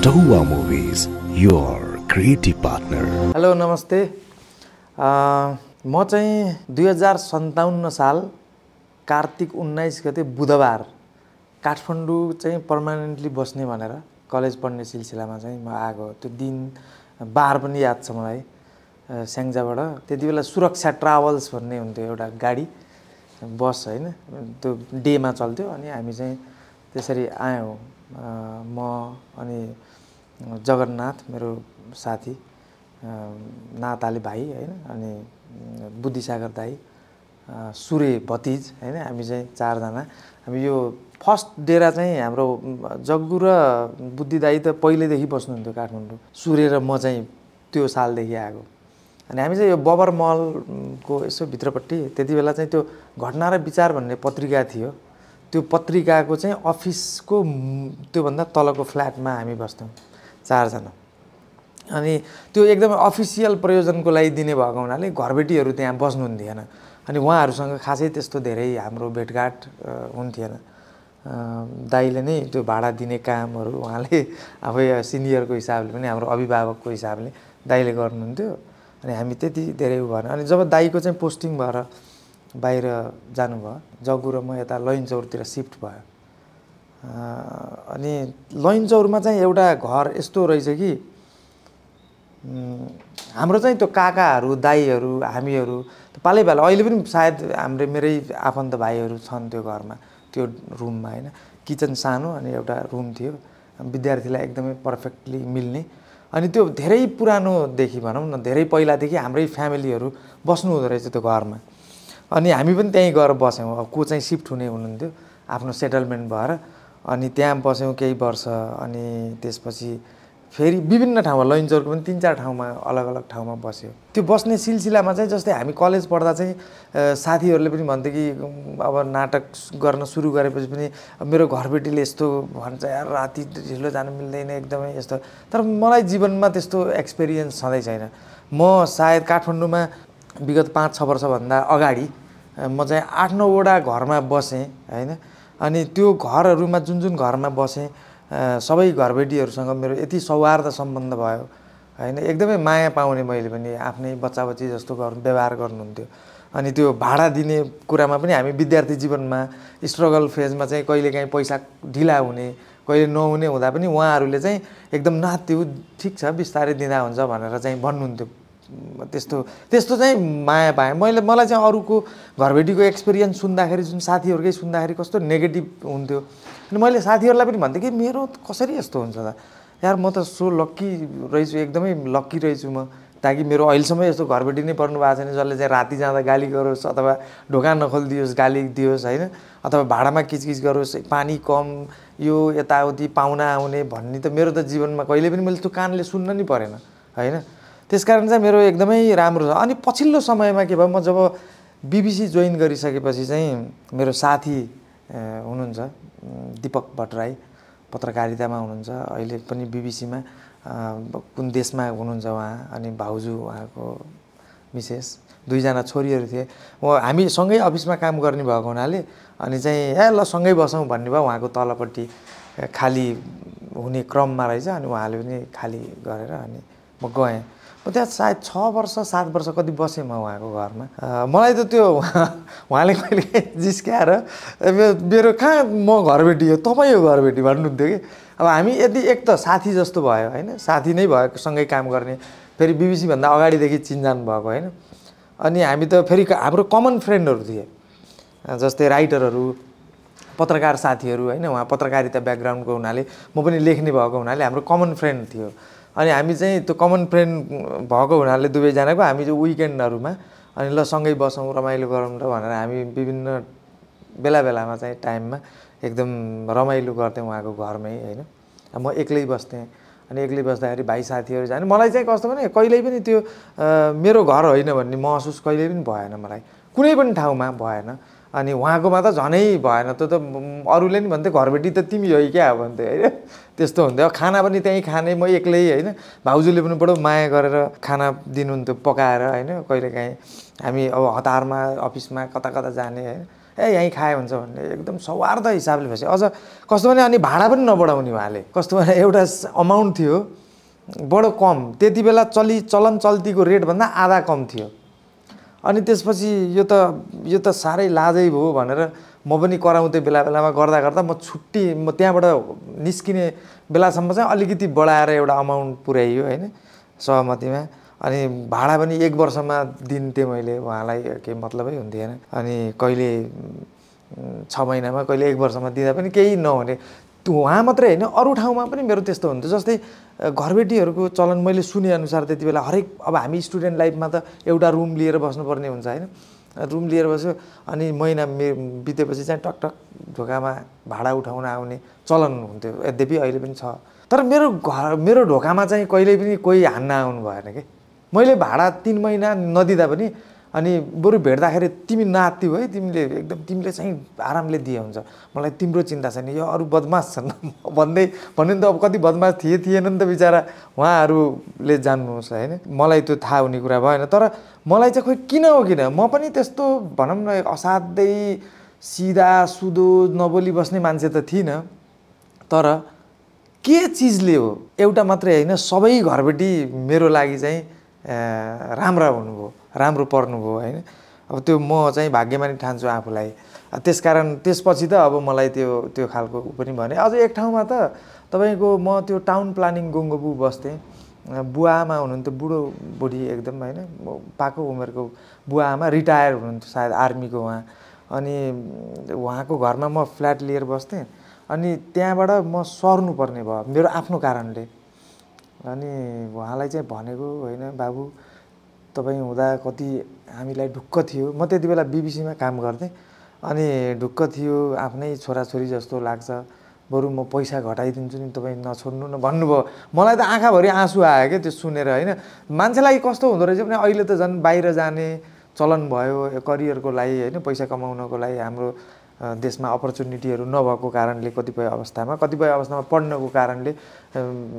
Tohuwa Movies, your creative partner. Hello नमस्ते म चाहिँ 2057 साल कार्तिक 19 गते बुधबार काठमाडौँ चाहिँ पर्मानेन्टली बस्ने भनेर कलेज पढ्ने सिलसिलामा चाहिँ म आएको। त्यो दिन बार पनि याद छ मलाई। स्याङ्जाबाट त्यतिबेला सुरक्षा ट्राभल्स भन्ने हुन्थ्यो एउटा गाडी बस हैन, त्यो डेमा चल्थ्यो। अनि हामी चाहिँ त्यसरी आयौँ, म अनि जगन्नाथ मेरो साथी, नाताले भाइ हैन, अनि बुद्धिसागर दाई, सुरे भतिज हैन, हामी चाहिँ चारजना। हामी यो फर्स्ट डेरा चाहिँ हाम्रो जग्गु र बुद्धि दाई त पहिलेदेखि बस्नुहुन्थ्यो काठमाडौँ, सुरे र म चाहिँ त्यो सालदेखि आएको। अनि हामी चाहिँ यो बबर महलको यसो भित्रपट्टि त्यति बेला चाहिँ त्यो घटना र विचार भन्ने पत्रिका थियो। त्यो पत्रिकाको चाहिँ अफिसको त्योभन्दा तलको फ्ल्याटमा हामी बस्थ्यौँ चारजना। अनि त्यो एकदमै अफिसियल प्रयोजनको लागि दिने भएको हुनाले घरबेटीहरू त्यहाँ बस्नुहुन्थेन। अनि उहाँहरूसँग खासै त्यस्तो धेरै हाम्रो भेटघाट हुन्थेन। दाइले नै त्यो भाडा दिने कामहरू उहाँले आफै सिनियरको हिसाबले पनि हाम्रो अभिभावकको हिसाबले दाइले गर्नुहुन्थ्यो। अनि हामी त्यति धेरै भएन। अनि जब दाइको चाहिँ पोस्टिङ भएर बाहिर जानुभयो, जग्गु र म यता लैनचौरतिर सिफ्ट भयो। अनि लैनचौरमा चाहिँ एउटा घर यस्तो रहेछ कि हाम्रो चाहिँ त्यो काकाहरू दाइहरू हामीहरू पालैपालो अहिले पनि सायद मेरै आफन्त भाइहरू छन् त्यो घरमा, त्यो रुममा हैन। किचन सानो अनि एउटा रुम थियो, विद्यार्थीलाई एकदमै पर्फेक्टली मिल्ने। अनि त्यो धेरै पुरानोदेखि भनौँ न, धेरै पहिलादेखि हाम्रै फ्यामिलीहरू बस्नु हुँदो रहेछ त्यो घरमा। अनि हामी पनि त्यहीँ गएर बस्यौँ। अब को चाहिँ सिफ्ट हुने हुनुहुन्थ्यो आफ्नो सेटलमेन्ट भएर। अनि त्यहाँ बस्यौँ केही वर्ष। अनि त्यसपछि फेरि विभिन्न ठाउँमा, लैनचौरको पनि 3-4 ठाउँमा अलग अलग ठाउँमा बस्यो। त्यो बस्ने सिलसिलामा चाहिँ जस्तै हामी कलेज पढ्दा चाहिँ साथीहरूले पनि भन्थे कि अब नाटक गर्न सुरु गरेपछि पनि मेरो घरबेटीले यस्तो भन्छ, यार राति ढिलो जानु मिल्दैन एकदमै यस्तो। तर मलाई जीवनमा त्यस्तो एक्सपिरियन्स छँदै छैन। म सायद काठमाडौँमा विगत 5-6 वर्षभन्दा अगाडि म चाहिँ 8-9 वटा घरमा बसेँ हैन। अनि त्यो घरहरूमा जुन घरमा बसेँ सबै घरबेटीहरूसँग मेरो यति सौहार्द सम्बन्ध भयो हैन। एकदमै माया पाउने मैले पनि, आफ्नै बच्चाबच्ची जस्तो व्यवहार गर्नुहुन्थ्यो। अनि त्यो भाडा दिने कुरामा पनि हामी विद्यार्थी जीवनमा स्ट्रगल फेजमा चाहिँ कहिलेकाहीँ पैसा ढिला हुने, कहिले नहुने हुँदा पनि उहाँहरूले चाहिँ एकदम त्यो ठिक छ बिस्तारै दिँदा हुन्छ भनेर चाहिँ भन्नुहुन्थ्यो। त्यस्तो चाहिँ माया पाएँ मैले। मलाई चाहिँ अरूको घरबेटीको एक्सपिरियन्स सुन्दाखेरि, जुन साथीहरूकै सुन्दाखेरि कस्तो नेगेटिभ हुन्थ्यो। अनि मैले साथीहरूलाई पनि भन्थेँ कि मेरो कसरी यस्तो हुन्छ त यार, म त सो लक्की रहेछु, एकदमै लक्की रहेछु म, ताकि मेरो अहिलेसम्म यस्तो घरबेटी नै पर्नु भएको छैन जसले चाहिँ राति जाँदा गाली गरोस् अथवा ढोका नखोलिदियोस्, गाली दियोस् हैन, अथवा भाडामा किचकिच गरोस्, पानी कम, यो यताउति पाहुना आउने भन्ने त मेरो त जीवनमा कहिले पनि मैले त्यो कानले सुन्न नि परेन हैन। त्यसकारण चाहिँ मेरो एकदमै राम्रो छ। अनि पछिल्लो समयमा के भयो, म जब BBC जोइन गरिसकेपछि चाहिँ मेरो साथी हुनुहुन्छ दीपक भट्टराई, पत्रकारितामा हुनुहुन्छ अहिले पनि BBCमा, कुन देशमा हुनुहुन्छ उहाँ। अनि भाउजू उहाँको मिसेस, 2जना छोरीहरू थिए। हामी सँगै अफिसमा काम गर्ने भएको हुनाले अनि चाहिँ ल सँगै बसौँ भन्ने भयो। उहाँको तलपट्टि खाली हुने क्रममा रहेछ। अनि उहाँले पनि खाली गरेर अनि म गएँ। म त्यहाँ सायद 6 वर्ष 7 वर्ष कति बसेँ म उहाँको घरमा। मलाई त त्यो उहाँले कहिले जिस्क्याएर मेरो कहाँ म घरबेटी हो, तपाईँ हो घरबेटी भन्नुहुन्थ्यो कि। अब हामी यदि एक त साथी जस्तो भयो हैन, साथी नै भयो, सँगै काम गर्ने, फेरि BBC भन्दा अगाडिदेखि चिनजान भएको हैन। अनि हामी त फेरि हाम्रो कमन फ्रेन्डहरू थिए, जस्तै राइटरहरू, पत्रकार साथीहरू हैन। उहाँ पत्रकारिता ब्याकग्राउन्डको हुनाले, म पनि लेख्ने भएको हुनाले हाम्रो कमन फ्रेन्ड थियो। अनि हामी चाहिँ त्यो कमन फ्रेन्ड भएको हुनाले दुवैजनाको हामी चाहिँ विकेन्डहरूमा अनि ल सँगै बसौँ, रमाइलो गरौँ र भनेर हामी विभिन्न बेलामा चाहिँ टाइममा एकदम रमाइलो गर्थ्यौँ उहाँको घरमै हैन। म एक्लै बस्थेँ। अनि एक्लै बस्दाखेरि भाइ साथीहरू जाने, मलाई चाहिँ कस्तो भने कहिल्यै पनि त्यो मेरो घर होइन भन्ने महसुस कहिल्यै पनि भएन मलाई, कुनै पनि ठाउँमा भएन। अनि उहाँकोमा त झनै भएन। त्यो त अरूले नि भन्थे घरबेटी त तिमी हो क्या भन्थे हैन, त्यस्तो हुन्थ्यो। खाना पनि त्यहीँ खाने, म एक्लै हैन। भाउजूले पनि बडो माया गरेर खाना दिनुहुन्थ्यो पकाएर हैन। कहिलेकाहीँ हामी अब हतारमा अफिसमा कता जाने हैन, यहीँ खाए हुन्छ भन्ने एकदम सौहार्द हिसाबले भएपछि अझ कस्तो भने अनि भाडा पनि नबढाउने उहाँले। कस्तो भने एउटा अमाउन्ट थियो बडो कम, त्यति बेला चलन चल्तीको रेटभन्दा आधा कम थियो। अनि त्यसपछि यो त साह्रै लाजै भयो भनेर म पनि कराउँथेँ बेला बेलामा। गर्दा गर्दा म त्यहाँबाट निस्किने बेलासम्म चाहिँ अलिकति बढाएर एउटा अमाउन्ट पुर्याइयो होइन सहमतिमा। अनि भाडा पनि 1 वर्षमा दिन्थेँ मैले, उहाँलाई केही मतलबै हुन्थेन। अनि कहिले 6 महिनामा कहिले 1 वर्षमा दिँदा पनि केही नहुने। उहाँ मात्रै होइन अरू ठाउँमा पनि मेरो त्यस्तो हुन्थ्यो। जस्तै घरबेटीहरूको चलन मैले सुनेअनुसार त्यति बेला हरेक, अब हामी स्टुडेन्ट लाइफमा त एउटा रुम लिएर बस्नुपर्ने हुन्छ होइन। रुम लिएर बस्यो अनि महिना बितेपछि चाहिँ टकटक ढोकामा भाडा उठाउन आउने चलन हुन्थ्यो। यद्यपि अहिले पनि छ, तर मेरो ढोकामा चाहिँ कहिल्यै पनि कोही हान्न आउनु भएन कि। मैले भाडा 3 महिना नदिँदा पनि अनि बरु भेट्दाखेरि तिमी नातिौ है, तिमीले चाहिँ आरामले दिए हुन्छ, मलाई तिम्रो चिन्ता छैन, यो अरू बदमास छन् भन्ने त अब कति बदमास थिएन नि त बिचरा उहाँहरूले जान्नुहोस् होइन। मलाई त्यो थाहा हुने कुरा भएन। तर मलाई चाहिँ खोइ किन म पनि त्यस्तो भनौँ न असाध्यै सिधा सुदो नबोली बस्ने मान्छे त थिइनँ। तर के चिजले हो, एउटा मात्रै होइन सबै घरबेटी मेरो लागि चाहिँ राम्रा हुनुभयो, राम्रो पर्नुभयो होइन। अब त्यो म चाहिँ भाग्यमानी ठान्छु आफूलाई। त्यसकारण त्यसपछि त अब मलाई त्यो खालको पनि भने। अझ एक ठाउँमा त तपाईँको म त्यो टाउन प्लानिङ गोङ्गबु बस्थेँ। बुवा आमा हुनुहुन्थ्यो, बुढो बुढी एकदम होइन, पाको उमेरको बुवा आमा, रिटायर हुनुहुन्थ्यो सायद आर्मीको उहाँ। अनि उहाँको घरमा म फ्ल्याट लिएर बस्थेँ। अनि त्यहाँबाट म सर्नुपर्ने भयो मेरो आफ्नो कारणले। अनि उहाँलाई चाहिँ भनेको होइन बाबु तपाईँ हुँदा कति हामीलाई ढुक्क थियो। म त्यति बेला बिबिसीमा काम गर्थेँ। अनि ढुक्क थियो, आफ्नै छोराछोरी जस्तो लाग्छ, बरु म पैसा घटाइदिन्छु नि, तपाईँ नछोड्नु न भन्नुभयो। मलाई त आँखाभरि आँसु आयो क्या त्यो सुनेर होइन। मान्छेलाई कस्तो हुँदो रहेछ भने अहिले त झन् बाहिर जाने चलन भयो करियरको लागि होइन, पैसा कमाउनको लागि। हाम्रो देशमा अपर्च्युनिटीहरू नभएको कारणले कतिपय अवस्थामा पढ्नको कारणले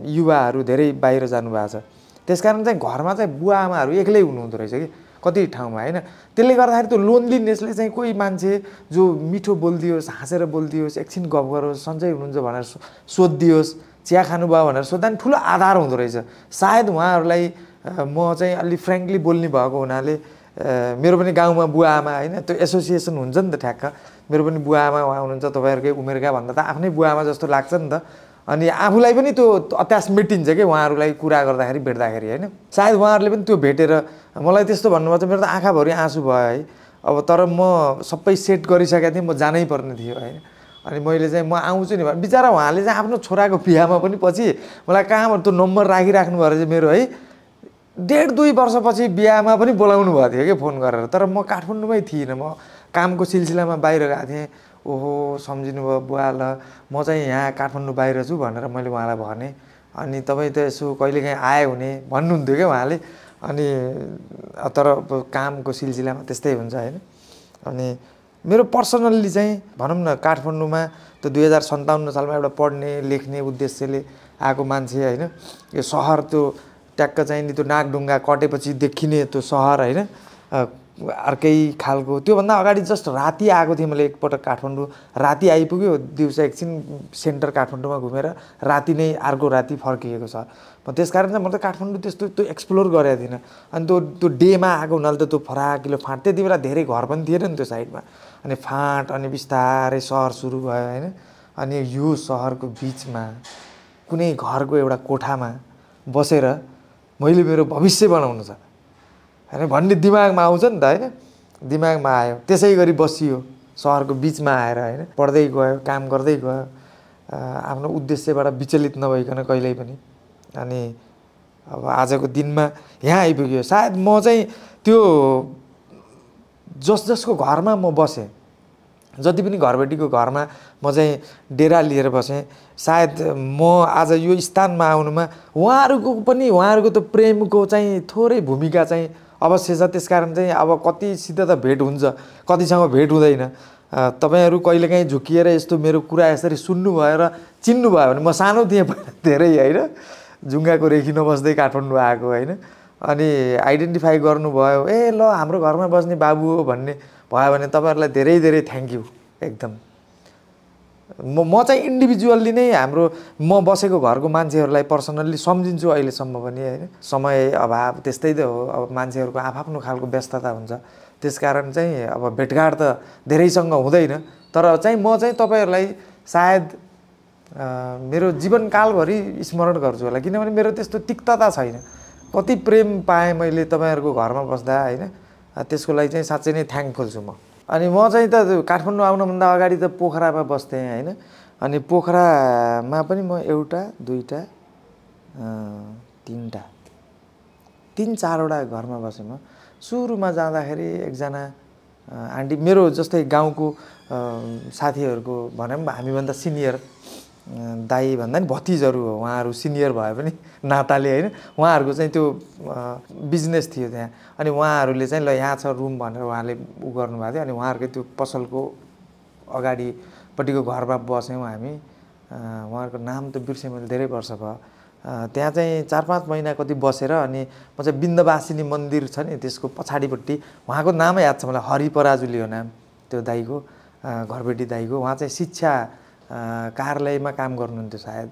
युवाहरू धेरै बाहिर जानुभएको छ। त्यसकारण चाहिँ घरमा चाहिँ बुवा आमाहरू एक्लै हुनुहुँदो रहेछ कि कति ठाउँमा होइन। त्यसले गर्दाखेरि त्यो लोनलीनेसले चाहिँ कोही मान्छे जो मिठो बोलिदियोस्, हाँसेर बोलिदियोस्, एकछिन गफ गरोस्, सन्चै हुनुहुन्छ भनेर सोधिदियोस्, चिया खानुभयो भनेर सोद्धा नि ठुलो आधार हुँदो रहेछ। सायद उहाँहरूलाई म चाहिँ अलि फ्रेङ्कली बोल्ने भएको हुनाले मेरो पनि गाउँमा बुवा आमा होइन त्यो एसोसिएसन हुन्छ नि त ठ्याक्क। मेरो पनि बुवा आमा उहाँ हुनुहुन्छ तपाईँहरूकै उमेरका भन्दा त आफ्नै बुवा आमा जस्तो लाग्छ नि त। अनि आफूलाई पनि त्यो अत्यास मेटिन्छ कि उहाँहरूलाई कुरा गर्दाखेरि भेट्दाखेरि होइन। सायद उहाँहरूले पनि त्यो भेटेर मलाई त्यस्तो भन्नुभएको छ। मेरो त आँखाभरि आँसु भयो है। अब तर म सबै सेट गरिसकेको थिएँ, म जानै पर्ने थियो होइन। अनि मैले चाहिँ म आउँछु नि भने बिचरा उहाँले चाहिँ आफ्नो छोराको बिहामा पनि पछि मलाई कहाँबाट त्यो नम्बर राखिराख्नु भयो रहेछ मेरो है। 1.5-2 वर्षपछि बिहामा पनि बोलाउनु भएको थियो कि फोन गरेर। तर म काठमाडौँमै थिइनँ, म कामको सिलसिलामा बाहिर गएको थिएँ। ओहो सम्झिनु भयो बुवा, ल म चाहिँ यहाँ काठमाडौँ बाहिर छु भनेर मैले उहाँलाई भनेँ। अनि तपाईँ त यसो कहिलेकाहीँ आए हुने भन्नुहुन्थ्यो क्या उहाँले। अनि तर कामको सिलसिलामा त्यस्तै हुन्छ होइन। अनि मेरो पर्सनल्ली चाहिँ भनौँ न काठमाडौँमा त्यो 2057 सालमा एउटा पढ्ने लेख्ने उद्देश्यले आएको मान्छे होइन। यो सहर त्यो ट्याक्क चाहिँ नि त्यो नागढुङ्गा कटेपछि देखिने त्यो सहर होइन, अर्कै खालको। त्योभन्दा अगाडि जस्ट राति आएको थिएँ मैले एकपटक काठमाडौँ। राति आइपुग्यो, दिउँसो एकछिन सेन्टर काठमाडौँमा घुमेर राति नै अर्को राति फर्किएको छ। त्यसकारण चाहिँ म त काठमाडौँ त्यस्तो त्यो एक्सप्लोर गरेको थिइनँ। अनि त्यो डेमा आएको हुनाले त त्यो फराकिलो फाँट, त्यति बेला धेरै घर पनि थिएन नि त्यो साइडमा। अनि फाँट अनि बिस्तारै सहर सुरु भयो होइन। अनि यो सहरको बिचमा कुनै घरको एउटा कोठामा बसेर मैले मेरो भविष्य बनाउनु छ होइन भन्ने दिमागमा आउँछ नि त होइन। दिमागमा आयो, त्यसै गरी बसियो सहरको बिचमा आएर होइन। पढ्दै गयो, काम गर्दै गयो, आफ्नो उद्देश्यबाट विचलित नभइकन कहिल्यै पनि। अनि अब आजको दिनमा यहाँ आइपुग्यो। सायद म चाहिँ त्यो जसको घरमा म बसेँ, जति पनि घरबेटीको घरमा म चाहिँ डेरा लिएर बसेँ, सायद म आज यो स्थानमा आउनुमा उहाँहरूको त प्रेमको चाहिँ थोरै भूमिका चाहिँ अवश्य छ। त्यसकारण चाहिँ अब कतिसित त भेट हुन्छ, कतिसँग भेट हुँदैन। तपाईँहरू कहिलेकाहीँ झुकिएर यस्तो मेरो कुरा यसरी सुन्नुभयो र चिन्नुभयो भने म सानो थिएँ धेरै होइन, जुङ्गाको रेखी नबस्दै काठमाडौँ आएको होइन। अनि आइडेन्टिफाई गर्नुभयो, ए ल हाम्रो घरमा बस्ने बाबु हो भन्ने भयो भने तपाईँहरूलाई धेरै धेरै थ्याङ्क यू एकदम। म चाहिँ इन्डिभिजुअल्ली नै हाम्रो म बसेको घरको मान्छेहरूलाई पर्सनल्ली सम्झिन्छु अहिलेसम्म पनि होइन। समय अभाव त्यस्तै त हो, अब मान्छेहरूको आफ्नो खालको व्यस्तता हुन्छ, त्यसकारण चाहिँ अब भेटघाट त धेरैसँग हुँदैन। तर चाहिँ म चाहिँ तपाईँहरूलाई सायद मेरो जीवनकालभरि स्मरण गर्छु होला, किनभने मेरो त्यस्तो तिक्तता छैन। कति प्रेम पाएँ मैले तपाईँहरूको घरमा बस्दा होइन, त्यसको लागि चाहिँ साँच्चै नै थ्याङ्कफुल छु म। अनि म चाहिँ त काठमाडौँ आउनुभन्दा अगाडि त पोखरामा बस्थेँ होइन। अनि पोखरामा पनि म एउटा दुईवटा तिनवटा तिन चारवटा घरमा बसेँ म। सुरुमा जाँदाखेरि एकजना आन्टी मेरो जस्तै गाउँको साथीहरूको भनौँ हामीभन्दा सिनियर दाई भन्दा नि भतिजहरू हो उहाँहरू, सिनियर भए पनि नाताले होइन। उहाँहरूको चाहिँ त्यो बिजनेस थियो त्यहाँ, अनि उहाँहरूले चाहिँ ल यहाँ छ रुम भनेर उहाँले उ गर्नुभएको थियो। अनि उहाँहरूकै त्यो पसलको अगाडिपट्टिको घरमा बस्यौँ हामी। उहाँहरूको नाम त बिर्सेँ मैले, धेरै वर्ष भयो। त्यहाँ चाहिँ 4-5 महिना कति बसेर अनि म चाहिँ बिन्दवासिनी मन्दिर छ नि त्यसको पछाडिपट्टि, उहाँको नामै याद छ मलाई, हरि पराजुली हो नाम त्यो दाईको, घरबेटी दाईको। उहाँ चाहिँ शिक्षा कार्यालयमा काम गर्नुहुन्थ्यो, सायद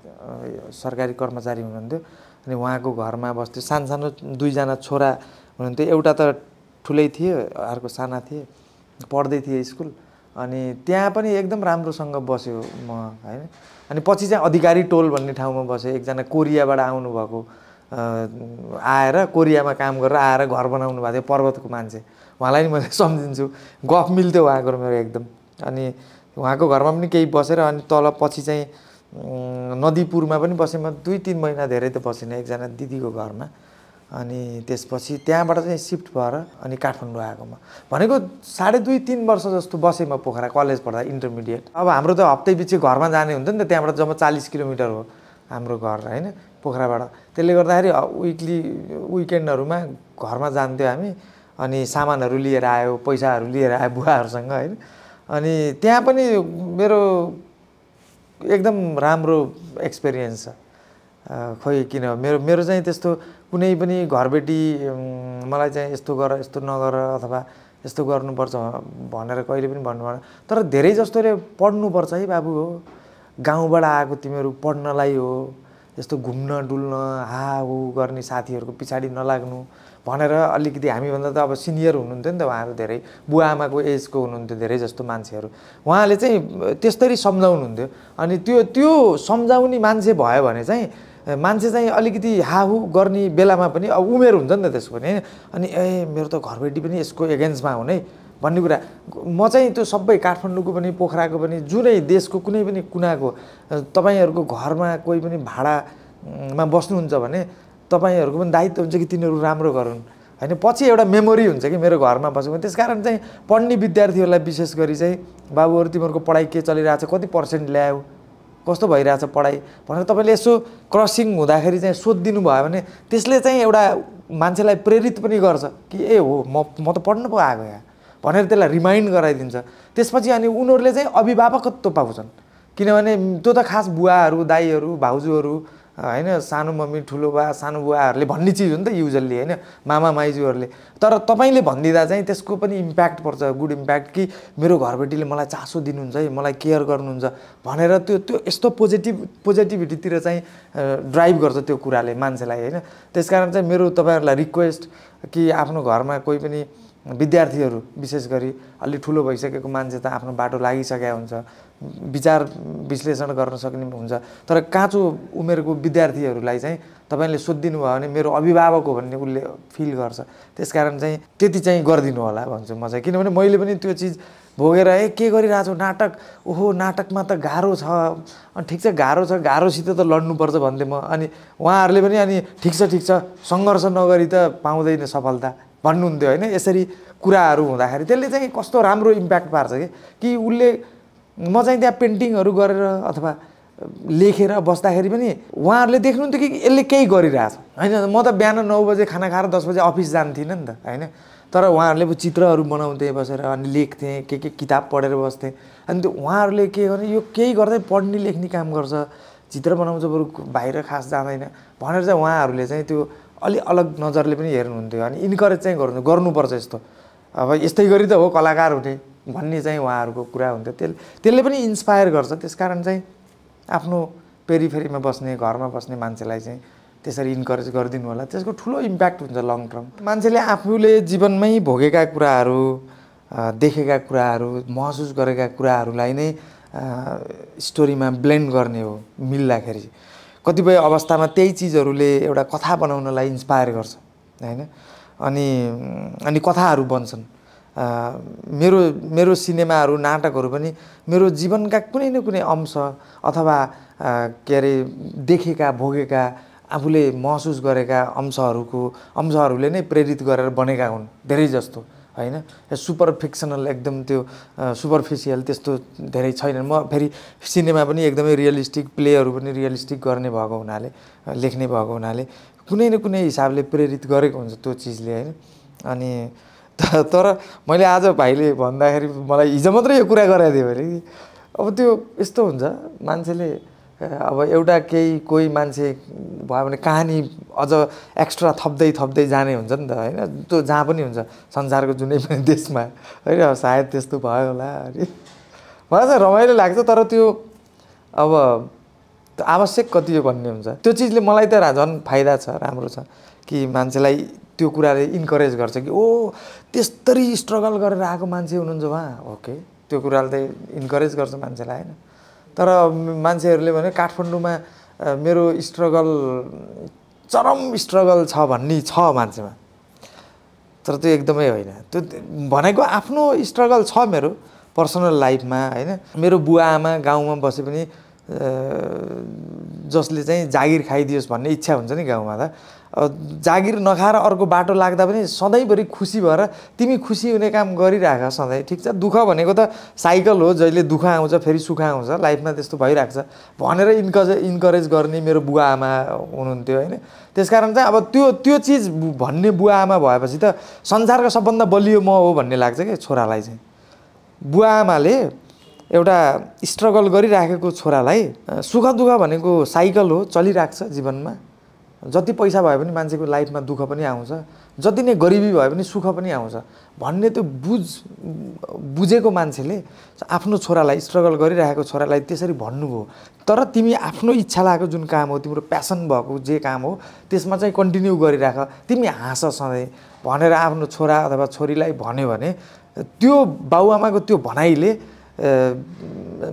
सरकारी कर्मचारी हुनुहुन्थ्यो। अनि उहाँको घरमा बस्थ्यो। सानो दुईजना छोरा हुनुहुन्थ्यो, एउटा त ठुलै थियो, अर्को साना थिए, पढ्दै थिए स्कुल। अनि त्यहाँ पनि एकदम राम्रोसँग बस्यो म होइन। अनि पछि चाहिँ अधिकारी टोल भन्ने ठाउँमा बसेँ। एकजना कोरियाबाट आउनुभएको आएर कोरियामा काम गरेर आएर घर बनाउनु भएको थियो, पर्वतको मान्छे, उहाँलाई नि मैले सम्झिन्छु, गफ मिल्थ्यो उहाँको मेरो एकदम। अनि उहाँको घरमा पनि केही बसेर अनि तल पछि चाहिँ नदीपुरमा पनि बसेँ म 2-3 महिना, धेरै त बसिनँ, एकजना दिदीको घरमा। अनि त्यसपछि त्यहाँबाट चाहिँ सिफ्ट भएर अनि काठमाडौँ आएको म। भनेको 2.5-3 वर्ष जस्तो बसेँ म पोखरा कलेज पढ्दा, इन्टरमिडिएट। अब हाम्रो त हप्तै पछि घरमा जाने हुन्थ्यो नि त, त्यहाँबाट जम्मा 40 किलोमिटर हो हाम्रो घर होइन पोखराबाट। त्यसले गर्दाखेरि विकेन्डहरूमा घरमा जान्थ्यो हामी। अनि सामानहरू लिएर आयो, पैसाहरू लिएर आयो बुवाहरूसँग होइन। अनि त्यहाँ पनि मेरो एकदम राम्रो एक्सपिरियन्स छ। खोइ किन मेरो चाहिँ त्यस्तो कुनै पनि घरबेटी मलाई चाहिँ यस्तो गर यस्तो नगर अथवा यस्तो गर्नुपर्छ भनेर कहिले पनि भन्नु भएन। तर धेरै जस्तोले पढ्नुपर्छ है बाबु हो, गाउँबाट आएको तिमीहरू पढ्नलाई हो, यस्तो घुम्न डुल्न हाहु गर्ने साथीहरूको पछाडि नलाग्नु भनेर अलिकति हामीभन्दा त अब सिनियर हुनुहुन्थ्यो नि त उहाँहरू, धेरै बुवा आमाको एजको हुनुहुन्थ्यो धेरै जस्तो मान्छेहरू। उहाँले चाहिँ त्यस्तरी सम्झाउनुहुन्थ्यो। अनि त्यो सम्झाउने मान्छे भयो भने चाहिँ मान्छे चाहिँ अलिकति हाहु गर्ने बेलामा पनि अब उमेर हुन्छ नि त त्यसको पनि होइन। अनि मेरो त घरबेटी पनि यसको एगेन्स्टमा हुने भन्ने कुरा। म चाहिँ त्यो सबै काठमाडौँको पनि पोखराको पनि जुनै देशको कुनै पनि कुनाको तपाईँहरूको घरमा कोही पनि भाडामा बस्नुहुन्छ भने तपाईँहरूको पनि दायित्व हुन्छ कि तिनीहरू राम्रो गरून् होइन। पछि एउटा मेमोरी हुन्छ कि मेरो घरमा बसेको। त्यसकारण चाहिँ पढ्ने विद्यार्थीहरूलाई विशेष गरी चाहिँ बाबुहरू तिमीहरूको पढाइ के चलिरहेछ, कति पर्सेन्ट ल्यायो, कस्तो भइरहेछ पढाइ भनेर तपाईँले यसो क्रसिङ हुँदाखेरि चाहिँ सोधिदिनु भयो भने त्यसले चाहिँ एउटा मान्छेलाई प्रेरित पनि गर्छ कि हो म त पढ्नु पो आएको यहाँ भनेर त्यसलाई रिमाइन्ड गराइदिन्छ। त्यसपछि अनि उनीहरूले चाहिँ अभिभावकत्व पाउँछन्, किनभने त्यो त खास बुवाहरू दाईहरू भाउजूहरू होइन, सानो मम्मी ठुलो बा सानो बुवाहरूले भन्ने चिज हो नि त युजल्ली होइन, मामा माइजूहरूले। तर तपाईँले भनिदिँदा चाहिँ त्यसको पनि इम्प्याक्ट पर्छ, गुड इम्प्याक्ट, कि मेरो घरबेटीले मलाई चासो दिनुहुन्छ है, मलाई केयर गर्नुहुन्छ भनेर त्यो यस्तो पोजिटिभिटीतिर चाहिँ ड्राइभ गर्छ त्यो कुराले मान्छेलाई होइन। त्यसकारण चाहिँ मेरो तपाईँहरूलाई रिक्वेस्ट कि आफ्नो घरमा कोही पनि विद्यार्थीहरू विशेष गरी अलि ठुलो भइसकेको मान्छे त आफ्नो बाटो लागिसकेको हुन्छ, विचार विश्लेषण गर्न सक्ने हुन्छ। तर काँचो उमेरको विद्यार्थीहरूलाई चाहिँ तपाईँले सोधिदिनु भयो भने मेरो अभिभावक हो भन्ने उसले फिल गर्छ। त्यसकारण चाहिँ त्यति चाहिँ गरिदिनु होला भन्छु म चाहिँ, किनभने मैले पनि त्यो चिज भोगेर के गरिरहेको छु नाटक, ओहो नाटकमा त गाह्रो छ, अनि ठिक छ गाह्रो छ, गाह्रोसित त लड्नुपर्छ भन्थेँ म। अनि उहाँहरूले पनि अनि ठिक छ सङ्घर्ष नगरी त पाउँदैन सफलता भन्नुहुन्थ्यो होइन। यसरी कुराहरू हुँदाखेरि त्यसले चाहिँ कस्तो राम्रो इम्प्याक्ट पार्छ कि उसले म चाहिँ त्यहाँ पेन्टिङहरू गरेर अथवा लेखेर बस्दाखेरि पनि उहाँहरूले देख्नुहुन्थ्यो कि यसले केही गरिरहेछ होइन। म त बिहान 9 बजे खाना खाएर 10 बजे अफिस जान्थिनँ नि त होइन। तर उहाँहरूले चित्रहरू बनाउँथे बसेर अनि लेख्थेँ, के किताब पढेर बस्थेँ। अनि त्यो उहाँहरूले के गर्ने, यो केही गर्दै पढ्ने लेख्ने काम गर्छ, चित्र बनाउँछ, बरु बाहिर खास जाँदैन भनेर चाहिँ उहाँहरूले चाहिँ त्यो अलि अलग नजरले पनि हेर्नुहुन्थ्यो। अनि इन्करेज चाहिँ गर्नुपर्छ यस्तो अब यस्तै गरी त हो कलाकार हुने भन्ने चाहिँ उहाँहरूको कुरा हुन्थ्यो। त्यसले पनि इन्स्पायर गर्छ। त्यसकारण चाहिँ आफ्नो पेरिफेरीमा बस्ने घरमा बस्ने मान्छेलाई चाहिँ त्यसरी इन्करेज गरिदिनु होला। त्यसको ठुलो इम्प्याक्ट हुन्छ लङ टर्म। मान्छेले आफूले जीवनमै भोगेका कुराहरू, देखेका कुराहरू, महसुस गरेका कुराहरूलाई नै स्टोरीमा ब्लेन्ड गर्ने हो मिल्दाखेरि। कतिपय अवस्थामा त्यही चिजहरूले एउटा कथा बनाउनलाई इन्स्पायर गर्छ हैन। अनि कथाहरू बन्छन्। मेरो सिनेमाहरू, नाटकहरू पनि मेरो जीवनका कुनै न कुनै अंश अथवा के अरे देखेका, भोगेका, आफूले महसुस गरेका अंशहरूले नै प्रेरित गरेर बनेका हुन् धेरै जस्तो हैन। सुपर फिक्सनल एकदम त्यो सुपरफिसियल त्यस्तो धेरै छैन। म फेरि सिनेमा पनि एकदमै रियलिस्टिक, प्लेहरू पनि रियलिस्टिक गर्ने भएको हुनाले, लेख्ने भएको हुनाले कुनै न कुनै हिसाबले प्रेरित गरेको हुन्छ त्यो चिजले हैन। अनि तर मैले आज भाइले भन्दाखेरि मलाई हिजो मात्रै यो कुरा गराइदियो भने अब त्यो यस्तो हुन्छ मान्छेले अब एउटा कोही मान्छे भयो भने कहानी अझ एक्स्ट्रा थप्दै जाने हुन्छ नि त हैन। त्यो जहाँ पनि हुन्छ संसारको जुनै पनि देशमा हैन। सायद त्यस्तो भयो होला अनि मलाई चाहिँ रमाइलो लाग्छ। तर त्यो अब आवश्यक कति हो भन्ने हुन्छ। त्यो चिजले मलाई त झन् फाइदा छ, राम्रो छ कि मान्छेलाई त्यो कुराले इन्करेज गर्छ कि ओ त्यस्तरी स्ट्रगल गरेर आएको मान्छे हुनुहुन्छ उहाँ। ओके, त्यो कुराले त इन्करेज गर्छ मान्छेलाई हैन। तर मान्छेहरूले भने काठमाडौँमा मेरो स्ट्रगल चरम स्ट्रगल छ भन्ने छ मान्छेमा, तर त्यो एकदमै होइन। त्यो भनेको आफ्नो स्ट्रगल छ मेरो पर्सनल लाइफमा हैन। मेरो बुवा आमा गाउँमा बसे पनि जसले चाहिँ जागिर खाइदियोस् भन्ने इच्छा हुन्छ नि गाउँमा त। जागिर नखाएर अर्को बाटो लाग्दा पनि सधैँभरि खुसी भएर तिमी खुसी हुने काम गरिराख सधैँ, ठिक छ। दुःख भनेको त साइकल हो, जहिले दुःख आउँछ फेरि सुख आउँछ, लाइफमा त्यस्तो भइरहेको छ भनेर इन्करेज गर्ने मेरो बुवा आमा हुनुहुन्थ्यो हैन। त्यसकारण चाहिँ अब त्यो चिज भन्ने बुवा आमा भएपछि त संसारको सबभन्दा बलियो म हो भन्ने लाग्छ कि छोरालाई चाहिँ। बुवा आमाले एउटा स्ट्रगल गरिराखेको छोरालाई सुख दुःख भनेको साइकल हो, चलिराख्छ जीवनमा। जति पैसा भए पनि मान्छेको लाइफमा दुःख पनि आउँछ, जति नै गरिबी भए पनि सुख पनि आउँछ भन्ने त्यो बुझेको मान्छेले आफ्नो छोरालाई, स्ट्रगल गरिरहेको छोरालाई त्यसरी भन्नुभयो। तर तिमी आफ्नो इच्छा लागेको जुन काम हो, तिम्रो प्यासन भएको जे काम हो त्यसमा चाहिँ कन्टिन्यू गरिराख, तिमी हाँस सधैँ भनेर आफ्नो छोरा अथवा छोरीलाई भन्यो भने त्यो बाबुआमाको त्यो भनाइले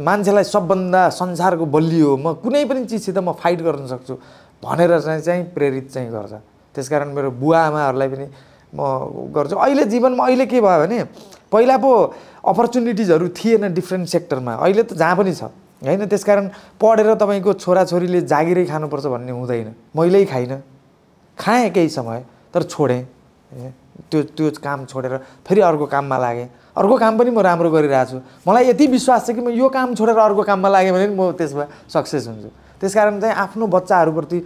मान्छेलाई सबभन्दा संसारको बलियो, म कुनै पनि चिजसित म फाइट गर्न सक्छु भनेर चाहिँ प्रेरित चाहिँ गर्छ। त्यसकारण मेरो बुवा आमाहरूलाई पनि म गर्छु। अहिले जीवनमा अहिले के भयो भने पहिला पो अपर्च्युनिटिजहरू थिएन डिफ्रेन्ट सेक्टरमा, अहिले त जहाँ पनि छ हैन। त्यसकारण पढेर तपाईँको छोराछोरीले जागिरै खानुपर्छ भन्ने हुँदैन। मैले खाइनँ, खाएँ केही समय तर छोडेँ। त्यो काम छोडेर फेरि अर्को काममा लागेँ। अर्को काम पनि म राम्रो गरिरहेको छु। मलाई यति विश्वास छ कि म यो काम छोडेर अर्को काममा लागेँ भने म त्यसमा सक्सेस हुन्छु। त्यसकारण चाहिँ आफ्नो बच्चाहरूप्रति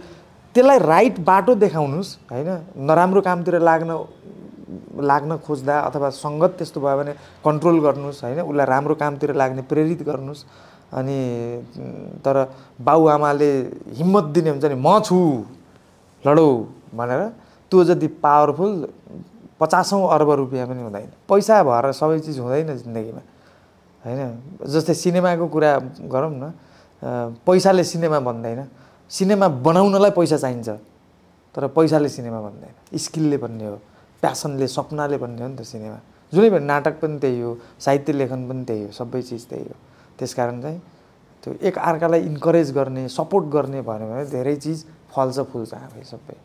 त्यसलाई राइट बाटो देखाउनुहोस् हैन। नराम्रो कामतिर लाग्न खोज्दा अथवा सङ्गत त्यस्तो भयो भने कन्ट्रोल गर्नुहोस् हैन। उसलाई राम्रो कामतिर लाग्ने प्रेरित गर्नुहोस्। अनि तर बाबुआमाले हिम्मत दिने हुन्छ नि, म छु लडौ भनेर, त्यो जति पावरफुल 50औं अर्ब रुपियाँ पनि हुँदैन। पैसा भएर सबै चिज हुँदैन जिन्दगीमा हैन। जस्तै सिनेमाको कुरा गरौँ न, पैसाले सिनेमा बन्दैन। सिनेमा बनाउनलाई पैसा चाहिन्छ तर पैसाले सिनेमा बन्दैन, स्किलले बन्ने हो, प्यासनले, सपनाले बन्ने हो नि त सिनेमा। जुनै पनि नाटक पनि त्यही हो, साहित्य लेखन पनि त्यही हो, सबै चिज त्यही हो। त्यसकारण चाहिँ त्यो एक अर्कालाई इन्करेज गर्ने, सपोर्ट गर्ने भन्यो भने धेरै चिज फल्छ फुल्छ हामी सबै।